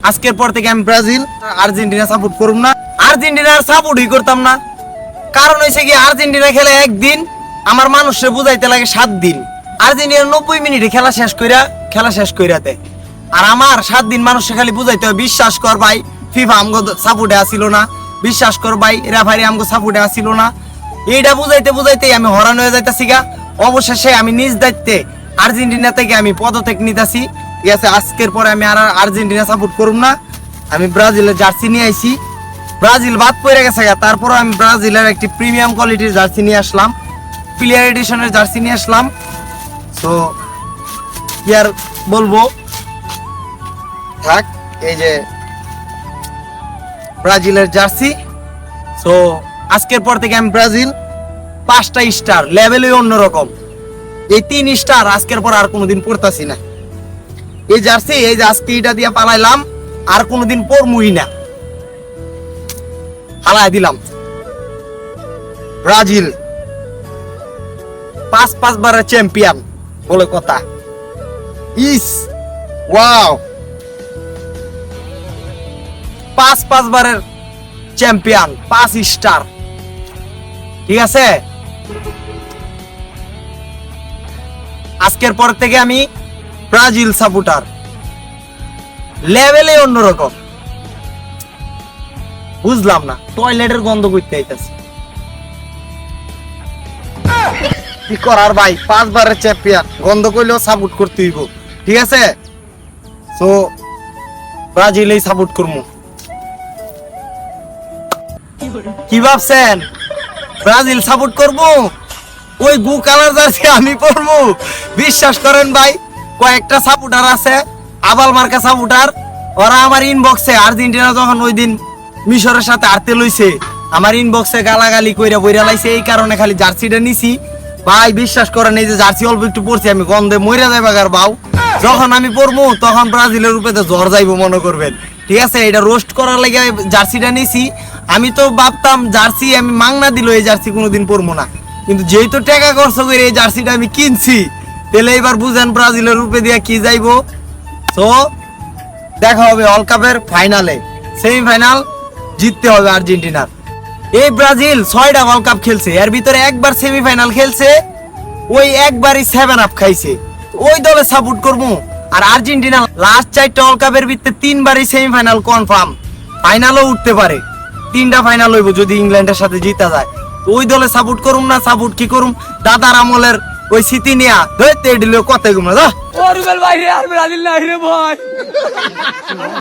আজকের পর থেকে আমি ব্রাজিল আর্জেন্টিনা সাপোর্ট করব না। আর্জেন্টিনার সাপোর্টই করতাম না। কারণ হইছে কি, আর্জেন্টিনা খেলে একদিন, আমার মানুষরে বুঝাইতে লাগে 7 দিন। আর্জেন্টিনা 90 মিনিটে খেলা শেষ কইরাতে, আর আমার 7 দিন মানুষকে খালি বুঝাইতে হয় বিশ্বাস কর ভাই ফিফা আমগো সাপোর্টে আসিল না, বিশ্বাস কর ভাই রেফারি আমগো সাপোর্টে আসিল না। এইটা বুঝাইতেই আমি হরান হয়ে যাইতাছি গা। অবশেষে আমি নিজ দায়িত্বে আর্জেন্টিনা থেকে আমি পদত্যাগ নিতেছি। ঠিক আছে, আজকের পরে আমি আর আর্জেন্টিনা সাপোর্ট করব না। আমি ব্রাজিলের জার্সি নিয়ে আইছি। ব্রাজিল বাদ পড়ে গেছে গা, তারপর আমি ব্রাজিলের একটি প্রিমিয়াম কোয়ালিটির জার্সি নিয়ে আসলাম, প্লেয়ার এডিশনের জার্সি নিয়ে আসলাম। তো কি আর বলবো, থাক। এই যে ব্রাজিলের জার্সি। তো আজকের পর থেকে আমি ব্রাজিল 5টা স্টার, লেভেলই অন্যরকম। এই 3 স্টার আজকের পর আর কোনোদিন পড়তাছি না। এই জার্সি, এই যে আজকে এটা দিয়ে পালাইলাম, আর কোনোদিন পরমুই না, হালাই দিলাম। ব্রাজিল 5 বারের চ্যাম্পিয়ন বলে কথা। ইস ওয়াও, 5 বারের চ্যাম্পিয়ন, 5 স্টার। ঠিক আছে, আজকের পর থেকে আমি ব্রাজিল সাপোর্টার, লেভেলে অন্যরকম। বুঝলাম না, টয়লেটের গন্ধ করতে আইতাছে কি করার ভাই, 5 বারের চ্যাম্পিয়ন, গন্ধ কইলেও সাপোর্ট করতে হইব। ঠিক আছে, তো ব্রাজিলেই সাপোর্ট করবো। কি ভাবছেন ব্রাজিল সাপোর্ট করব? ওই গু কালার জার্সি আমি পরবো? বিশ্বাস করেন ভাই, কয়েকটা সাপোর্টার আছে, আবাল মার্কা সাপোর্টার, ওরা আমার ইনবক্সে আর্জেন্টিনা যখন ওই দিন মিশরের সাথে আরতে লইছে, আমার ইনবক্সে গালাগালি কইরা বইরা লাইছে। এই কারণে খালি জার্সিটা নিছি ভাই। বিশ্বাস করেন, এই যে জার্সি অল্প একটু পরছি, আমি গন্ধে মইরা যাইবা গার বাউ। যখন আমি পরবো তখন ব্রাজিলের রূপেতে জ্বর যাইবো মনে করবেন। ঠিক আছে, এটা রোস্ট করার লাগে জার্সিটা নিছি। আমি তো ভাবতাম জার্সি আমি মাংনা দিল, এই জার্সি কোনোদিন পরবো না, কিন্তু যেহেতু টাকা খরচ করে এই জার্সিটা আমি কিনছি, তাহলে এবার বুঝেন ব্রাজিলের রূপে দিয়া কি যাইবো। তো দেখা হবে ওয়ার্ল্ড কাপের ফাইনালে, সেমিফাইনাল জিততে হবে আর্জেন্টিনার। এই ব্রাজিল 6টা ওয়ার্ল্ড কাপ খেলছে, এর ভিতরে একবার সেমিফাইনাল খেলছে, ওই একবারই 7 আপ খাইছে। ওই দলে সাপোর্ট করবো। আর আর্জেন্টিনা লাস্ট 4টা ওয়ার্ল্ড কাপের ভিতরে 3বারই সেমিফাইনাল কনফার্ম, ফাইনালও উঠতে পারে। 3টা ফাইনাল হইব যদি ইংল্যান্ডের সাথে জিতা যায়। ওই দলে সাপোর্ট করুম না, সাপোর্ট কি করুম, দাদার আমলের ওই স্মৃতি নিয়া ধরতে দিল কত গুমরা। ভাই রে, আর ব্রাজিল নাই রে ভাই।